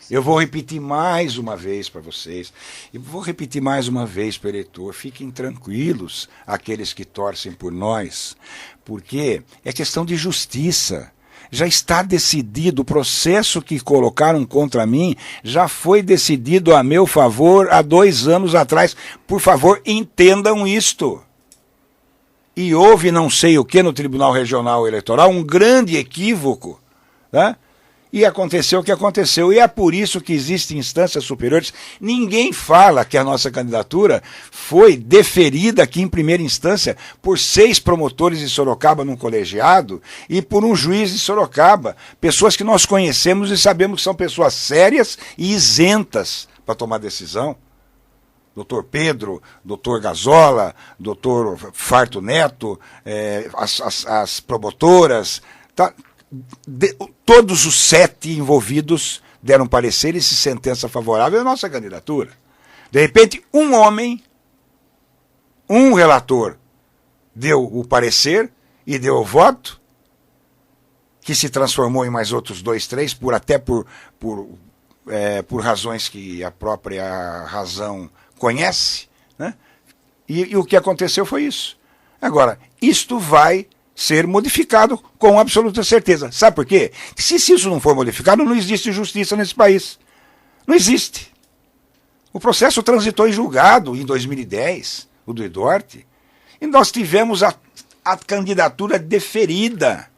Eu vou repetir mais uma vez para vocês, e vou repetir mais uma vez para o eleitor, fiquem tranquilos, aqueles que torcem por nós, porque é questão de justiça. Já está decidido, o processo que colocaram contra mim já foi decidido a meu favor há 2 anos atrás. Por favor, entendam isto. E houve não sei o que no Tribunal Regional Eleitoral, um grande equívoco, tá? E aconteceu o que aconteceu, e é por isso que existem instâncias superiores. Ninguém fala que a nossa candidatura foi deferida aqui em primeira instância por 6 promotores de Sorocaba num colegiado e por um juiz de Sorocaba. Pessoas que nós conhecemos e sabemos que são pessoas sérias e isentas para tomar decisão. Doutor Pedro, doutor Gazola, doutor Farto Neto, as promotoras... Tá? Todos os 7 envolvidos deram pareceres e sentença favorável à nossa candidatura. De repente, um homem, um relator, deu o parecer e deu o voto, que se transformou em mais outros 2, 3, por razões que a própria razão conhece, né? E o que aconteceu foi isso. Agora, isto vai ser modificado com absoluta certeza. Sabe por quê? Se isso não for modificado, não existe justiça nesse país. Não existe. O processo transitou em julgado em 2010, o do Edorte, e nós tivemos a candidatura deferida,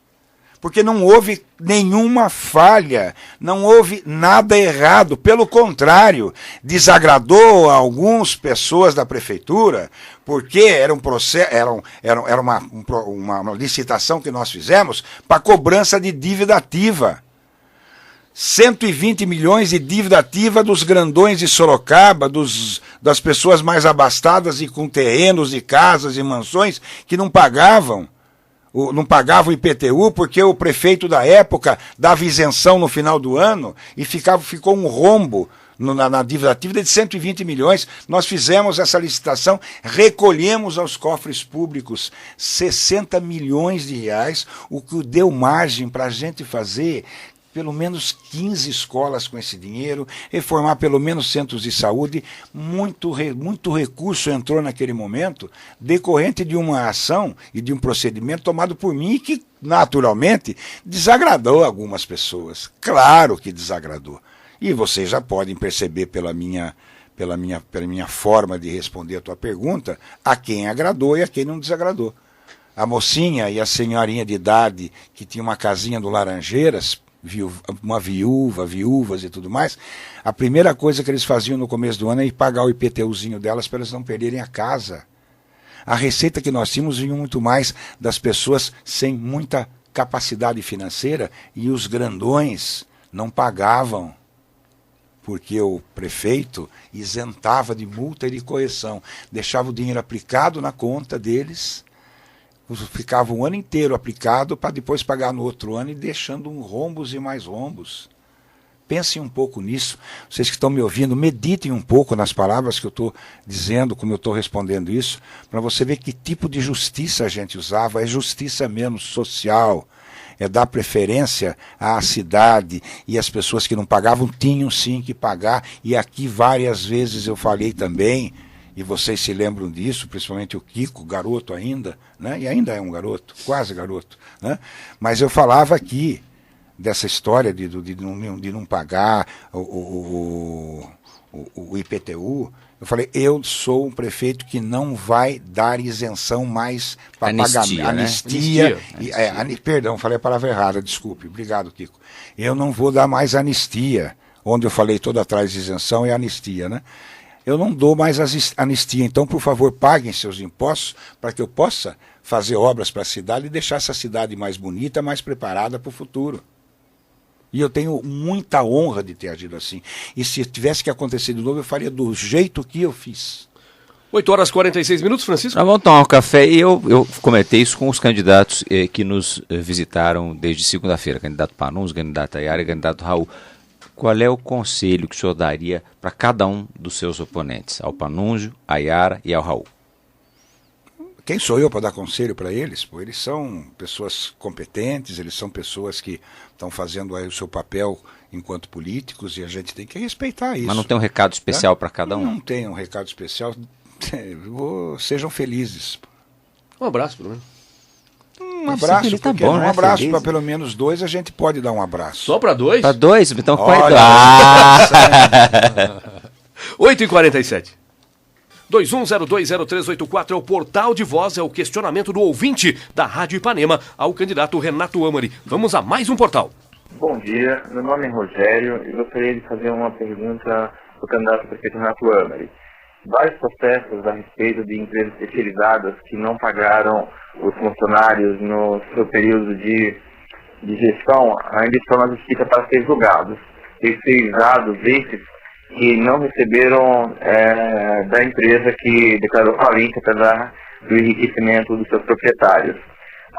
porque não houve nenhuma falha, não houve nada errado. Pelo contrário, desagradou a algumas pessoas da prefeitura, porque era um processo, era uma licitação que nós fizemos para cobrança de dívida ativa. 120 milhões de dívida ativa dos grandões de Sorocaba, das pessoas mais abastadas e com terrenos e casas e mansões que não pagavam o IPTU, porque o prefeito da época dava isenção no final do ano e ficou um rombo na dívida ativa de 120 milhões. Nós fizemos essa licitação, recolhemos aos cofres públicos 60 milhões de reais, o que deu margem para a gente fazer pelo menos 15 escolas com esse dinheiro, reformar pelo menos centros de saúde. Muito recurso entrou naquele momento, decorrente de uma ação e de um procedimento tomado por mim que, naturalmente, desagradou algumas pessoas. Claro que desagradou. E vocês já podem perceber pela minha forma de responder a tua pergunta, a quem agradou e a quem não desagradou. A mocinha e a senhorinha de idade que tinha uma casinha do Laranjeiras, viúvas e tudo mais, a primeira coisa que eles faziam no começo do ano é ir pagar o IPTUzinho delas para elas não perderem a casa. A receita que nós tínhamos vinha muito mais das pessoas sem muita capacidade financeira, e os grandões não pagavam, porque o prefeito isentava de multa e de correção, deixava o dinheiro aplicado na conta deles, ficava um ano inteiro aplicado para depois pagar no outro ano, e deixando rombos e mais rombos. Pensem um pouco nisso. Vocês que estão me ouvindo, meditem um pouco nas palavras que eu estou dizendo, como eu estou respondendo isso, para você ver que tipo de justiça a gente usava. É justiça mesmo, social. É dar preferência à cidade, e as pessoas que não pagavam tinham sim que pagar. E aqui várias vezes eu falei também, e vocês se lembram disso, principalmente o Kiko, garoto ainda, né? E ainda é um garoto, quase garoto, né? Mas eu falava aqui dessa história de não pagar o IPTU. Eu falei, eu sou um prefeito que não vai dar isenção mais para pagamento. Anistia. Perdão, falei a palavra errada, desculpe. Obrigado, Kiko. Eu não vou dar mais anistia. Onde eu falei toda atrás de isenção é anistia, né? Eu não dou mais anistia. Então, por favor, paguem seus impostos para que eu possa fazer obras para a cidade e deixar essa cidade mais bonita, mais preparada para o futuro. E eu tenho muita honra de ter agido assim. E se tivesse que acontecer de novo, eu faria do jeito que eu fiz. 8h46, Francisco. Nós vamos tomar um café e eu comentei isso com os candidatos que nos visitaram desde segunda-feira, candidato Panunzio, candidato Ayara e candidato Raul. Qual é o conselho que o senhor daria para cada um dos seus oponentes, ao Panunzio, à Ayara e ao Raul? Quem sou eu para dar conselho para eles? Pô, eles são pessoas competentes, eles são pessoas que estão fazendo aí o seu papel enquanto políticos e a gente tem que respeitar isso. Mas não tem um recado especial para cada um? Não tem um recado especial. Sejam felizes. Um abraço, pelo menos. Um abraço, tá bom, um abraço para pelo menos 2, a gente pode dar um abraço. Só para 2? Para 2? Então pode dar. 8h47. 21020384 é o portal de voz, é o questionamento do ouvinte da Rádio Ipanema ao candidato Renato Amari. Vamos a mais um portal. Bom dia, meu nome é Rogério e gostaria de fazer uma pergunta para o candidato a prefeito Renato Amari. Vários processos a respeito de empresas terceirizadas que não pagaram os funcionários no seu período de gestão ainda estão na justiça para ser julgados. Terceirizados esses que não receberam da empresa que declarou falência para do enriquecimento dos seus proprietários.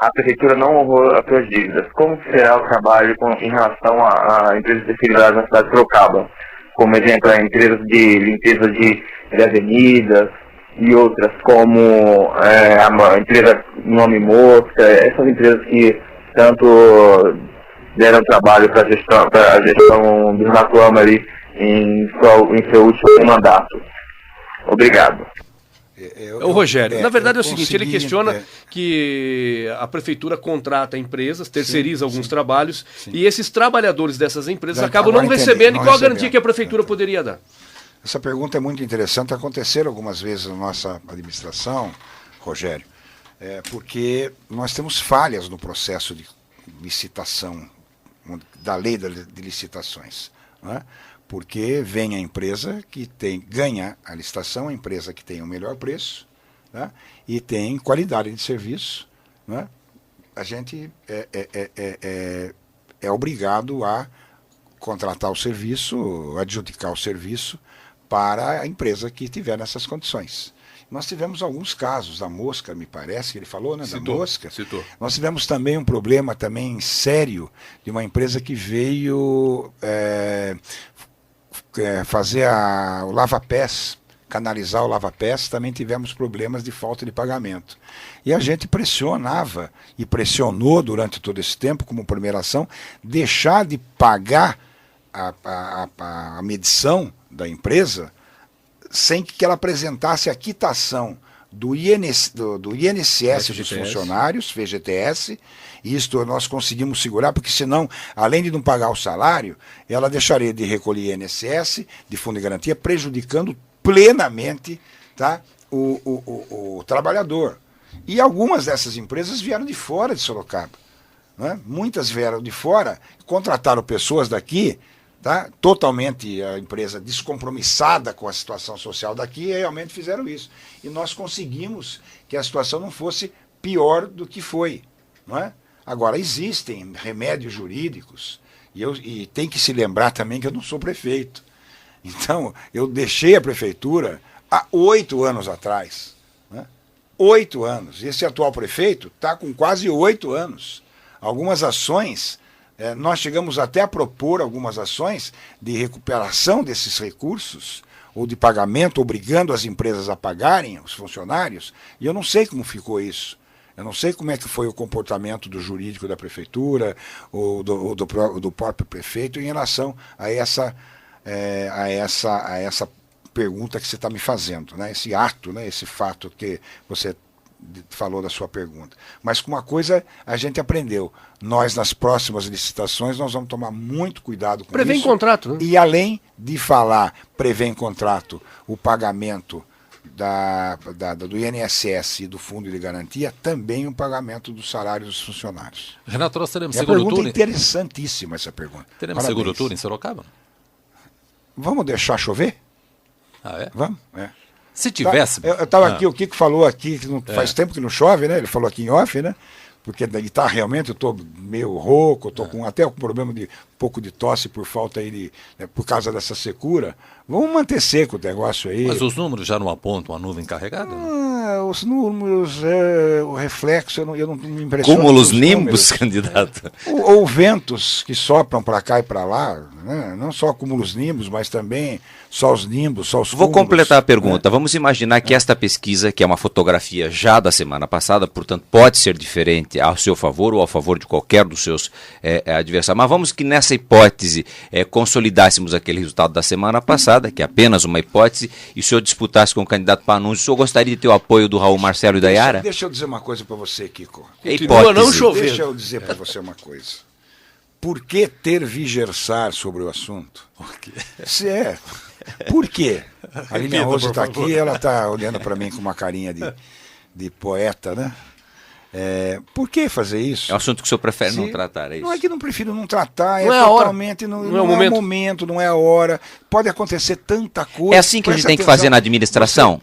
A prefeitura não honrou as suas dívidas. Como será o trabalho em relação a empresas terceirizadas na cidade de Sorocaba? Como exemplo, empresas de limpeza de avenidas e outras como a empresa Nome Mosca, essas empresas que tanto deram trabalho para a gestão do Renato Amari em seu último mandato. Obrigado. O Rogério, na verdade é o seguinte, ele questiona que a prefeitura contrata empresas, terceiriza alguns trabalhos, e esses trabalhadores dessas empresas acabam não recebendo, e qual a garantia que a prefeitura poderia dar? Essa pergunta é muito interessante, aconteceram algumas vezes na nossa administração, Rogério, porque nós temos falhas no processo de licitação, da lei de licitações, né? Porque vem a empresa que ganha a licitação, a empresa que tem o melhor preço, né? E tem qualidade de serviço, né? A gente é obrigado a contratar o serviço, adjudicar o serviço para a empresa que tiver nessas condições. Nós tivemos alguns casos da Mosca, me parece, que ele falou, né? Da Mosca. Citou. Nós tivemos também um problema também sério de uma empresa que veio fazer o lava-pés, canalizar o lava-pés, também tivemos problemas de falta de pagamento. E a gente pressionava e pressionou durante todo esse tempo, como primeira ação, deixar de pagar a medição da empresa sem que ela apresentasse a quitação do INSS dos funcionários, FGTS. Isto nós conseguimos segurar, porque senão, além de não pagar o salário, ela deixaria de recolher INSS, de fundo de garantia, prejudicando plenamente, tá, o trabalhador. E algumas dessas empresas vieram de fora de Sorocaba, né? Muitas vieram de fora, contrataram pessoas daqui, tá, totalmente a empresa descompromissada com a situação social daqui, e realmente fizeram isso. E nós conseguimos que a situação não fosse pior do que foi, não é? Agora, existem remédios jurídicos, e tem que se lembrar também que eu não sou prefeito. Então, eu deixei a prefeitura há 8 anos atrás. Né? 8 anos. Esse atual prefeito está com quase 8 anos. Algumas ações, nós chegamos até a propor algumas ações de recuperação desses recursos, ou de pagamento, obrigando as empresas a pagarem os funcionários, e eu não sei como ficou isso. Eu não sei como é que foi o comportamento do jurídico da prefeitura ou do próprio prefeito em relação a essa pergunta que você está me fazendo, né? Esse ato, né? Esse fato que você falou da sua pergunta. Mas com uma coisa a gente aprendeu. Nós, nas próximas licitações, nós vamos tomar muito cuidado com prevê isso. Prevê em contrato, né? E além de falar, prevê em contrato o pagamento do INSS e do Fundo de Garantia, também o pagamento do salário dos funcionários. Renato, nós teremos segundo turno. É interessantíssima essa pergunta. Teremos segundo turno em Sorocaba? Vamos deixar chover? Ah, é? Vamos? Se tivesse... Eu estava aqui, o Kiko falou aqui, que faz tempo que não chove, né? Ele falou aqui em off, né? Porque da guitarra realmente eu estou meio rouco, estou com até com problema de pouco de tosse por falta aí por causa dessa secura. Vamos manter seco o negócio aí. Mas os números já não apontam a nuvem carregada? Os números, o reflexo, eu não me impressiono. Cúmulos nimbus, candidato. Ou ventos que sopram para cá e para lá, né? Não só cúmulos nimbus, mas também só os nimbus, só os cúmulos. Vou completar a pergunta. Vamos imaginar que esta pesquisa, que é uma fotografia já da semana passada, portanto pode ser diferente ao seu favor ou ao favor de qualquer dos seus adversários. Mas vamos que nessa hipótese consolidássemos aquele resultado da semana passada, que é apenas uma hipótese, e o senhor disputasse com o candidato Panunzio, o senhor gostaria de ter o apoio do Raul Marcelo e da Yara? Deixa eu dizer uma coisa para você, Kiko. Continua não chovendo. Deixa eu dizer para você uma coisa. Por que tergiversar sobre o assunto? Por quê? Por quê? A Lilian Rose está aqui, ela está olhando para mim com uma carinha de poeta, né? Por que fazer isso? É um assunto que o senhor prefere não tratar, é isso? Não é que não prefiro não tratar, não é totalmente, não é o momento, não é a hora. Pode acontecer tanta coisa. É assim que a gente tem que fazer na administração?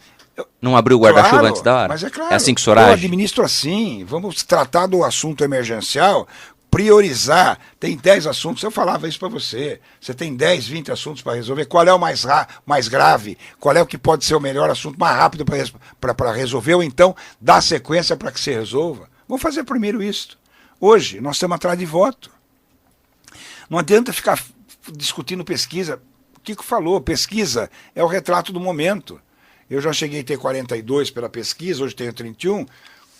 Não abrir o guarda-chuva antes da hora? Mas é claro. É assim que o senhor age? Eu administro assim. Vamos tratar do assunto emergencial, priorizar. Tem 10 assuntos, eu falava isso para você. Você tem 10, 20 assuntos para resolver. Qual é o mais grave? Qual é o que pode ser o melhor assunto, mais rápido para resolver? Ou então, dar sequência para que se resolva. Vamos fazer primeiro isso. Hoje, nós estamos atrás de voto. Não adianta ficar discutindo pesquisa. O Kiko falou, pesquisa é o retrato do momento. Eu já cheguei a ter 42 pela pesquisa, hoje tenho 31.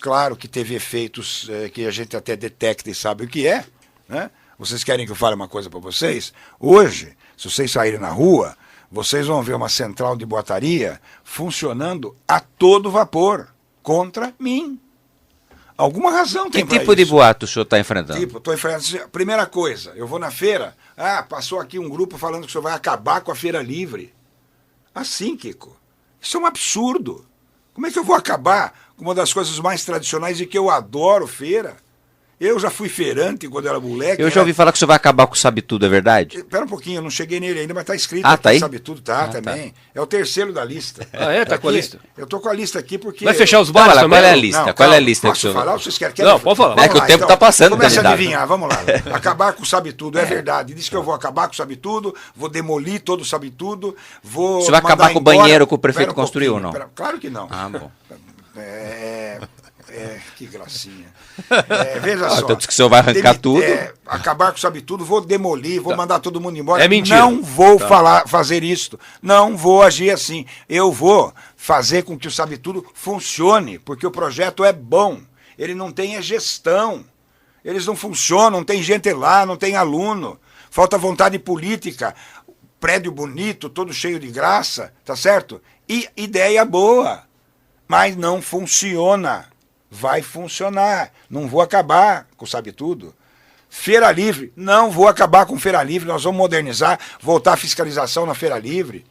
Claro que teve efeitos que a gente até detecta e sabe o que é, né? Vocês querem que eu fale uma coisa para vocês? Hoje, se vocês saírem na rua, vocês vão ver uma central de boataria funcionando a todo vapor contra mim. Alguma razão tem para isso. Que tipo de boato o senhor está enfrentando? Estou enfrentando. Primeira coisa, eu vou na feira, passou aqui um grupo falando que o senhor vai acabar com a feira livre. Assim, Kiko. Isso é um absurdo. Como é que eu vou acabar com uma das coisas mais tradicionais e que eu adoro, feira? Eu já fui feirante quando era moleque. Eu já ouvi falar que o senhor vai acabar com o Sabe Tudo, é verdade? Espera um pouquinho, eu não cheguei nele ainda, mas está escrito aqui, tá aí? Sabe Tudo, também. Tá. É o terceiro da lista. Tá com a lista? Eu tô com a lista aqui porque... Vai fechar os bares também? Qual é a lista? Não, qual é a lista que o senhor... Posso falar ou vocês querem? Não, pode falar. É que o tempo está passando, começa a adivinhar, vamos lá. Acabar com o Sabe Tudo, é verdade. Diz que eu vou acabar com o Sabe Tudo, vou demolir todo o Sabe Tudo, vou... Você vai acabar com o banheiro que o prefeito construiu ou não? Claro que não. Ah, bom. Que gracinha. Veja só. Então diz que o senhor vai arrancar tudo. Acabar com Sabe Tudo, vou demolir, vou mandar todo mundo embora. É mentira. Não vou fazer isso. Não vou agir assim. Eu vou fazer com que o Sabe Tudo funcione, porque o projeto é bom. Ele não tem gestão. Eles não funcionam, não tem gente lá, não tem aluno. Falta vontade política. Prédio bonito, todo cheio de graça, tá certo? E ideia boa. Mas não funciona. Vai funcionar. Não vou acabar com Sabe Tudo. Feira Livre. Não vou acabar com Feira Livre. Nós vamos modernizar, voltar a fiscalização na Feira Livre.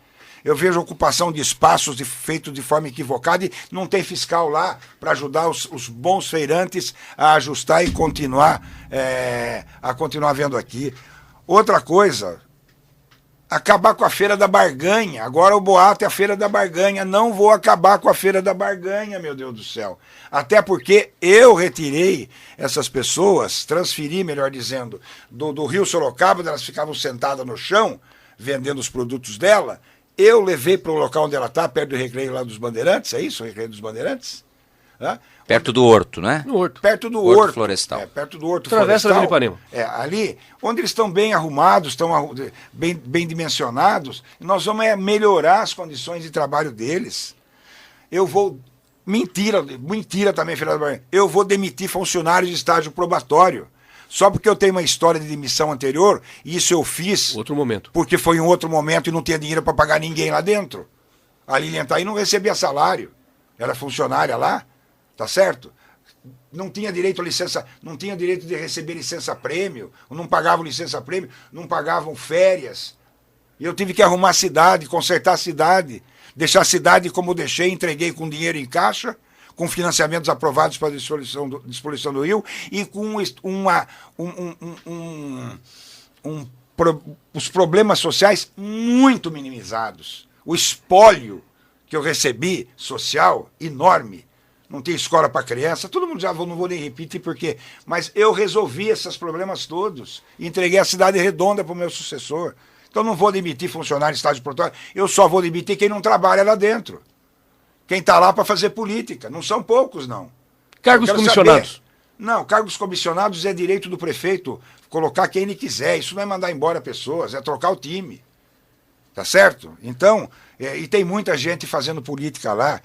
Eu vejo ocupação de espaços feito de forma equivocada e não tem fiscal lá para ajudar os bons feirantes a ajustar e continuar vendo aqui. Outra coisa... Acabar com a Feira da Barganha. Agora o boato é a Feira da Barganha. Não vou acabar com a Feira da Barganha, meu Deus do céu. Até porque eu retirei essas pessoas, transferi, melhor dizendo, do Rio Sorocaba, onde elas ficavam sentadas no chão, vendendo os produtos dela. Eu levei para o local onde ela está, perto do Recreio lá dos Bandeirantes, é isso? O Recreio dos Bandeirantes? Perto do Horto, né? No Horto. Perto do Horto Florestal. Perto do Horto Travessa Florestal. da Ipanema. Ali, onde eles estão bem arrumados, estão bem dimensionados, nós vamos melhorar as condições de trabalho deles. Eu vou... Mentira também, Fernando Barranha. Eu vou demitir funcionários de estágio probatório. Só porque eu tenho uma história de demissão anterior, e isso eu fiz... Outro momento. Porque foi em outro momento e não tinha dinheiro para pagar ninguém lá dentro. A Lilian tá aí, não recebia salário. Era funcionária lá. Tá certo? Não tinha direito a licença, não tinha direito de receber licença-prêmio, não pagavam licença-prêmio, não pagavam férias. E eu tive que arrumar a cidade, consertar a cidade, deixar a cidade como eu deixei, entreguei com dinheiro em caixa, com financiamentos aprovados para a despoluição do rio e com os problemas sociais muito minimizados. O espólio que eu recebi, social, enorme, não tem escola para criança, todo mundo já não vou nem repetir porque, mas eu resolvi esses problemas todos, entreguei a Cidade Redonda para o meu sucessor. Então não vou demitir funcionário de estágio portuário, eu só vou demitir quem não trabalha lá dentro. Quem está lá para fazer política, não são poucos não. Cargos comissionados? Saber. Não, cargos comissionados é direito do prefeito colocar quem ele quiser, isso não é mandar embora pessoas, é trocar o time. Tá certo? Então, e tem muita gente fazendo política lá.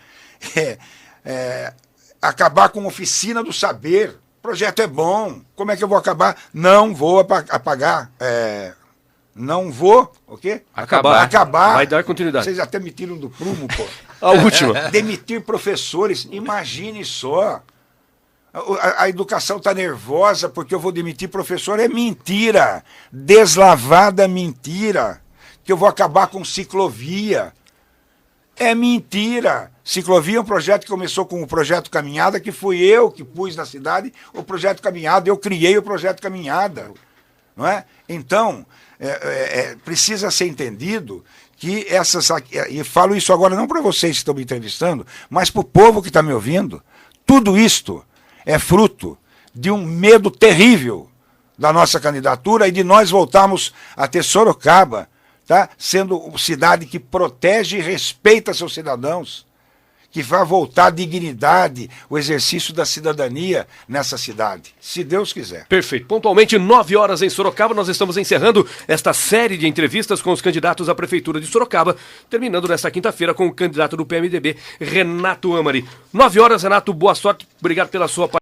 Acabar com a oficina do saber. O projeto é bom. Como é que eu vou acabar? Não vou apagar. Não vou, o quê? Acabar. Acabar. Vai dar continuidade. Vocês até me tiram do prumo, pô. A última. Demitir professores. Imagine só. A educação está nervosa porque eu vou demitir professor. É mentira. Deslavada mentira. Que eu vou acabar com ciclovia. É mentira. Ciclovia é um projeto que começou com o Projeto Caminhada, que fui eu que pus na cidade o Projeto Caminhada. Eu criei o Projeto Caminhada. Não é? Então, precisa ser entendido que e falo isso agora não para vocês que estão me entrevistando, mas para o povo que está me ouvindo, tudo isto é fruto de um medo terrível da nossa candidatura e de nós voltarmos a ter Sorocaba, tá? Sendo uma cidade que protege e respeita seus cidadãos, que vai voltar a dignidade, o exercício da cidadania nessa cidade, se Deus quiser. Perfeito. Pontualmente, 9 horas em Sorocaba, nós estamos encerrando esta série de entrevistas com os candidatos à Prefeitura de Sorocaba, terminando nesta quinta-feira com o candidato do PMDB, Renato Amari. 9 horas, Renato, boa sorte, obrigado pela sua participação.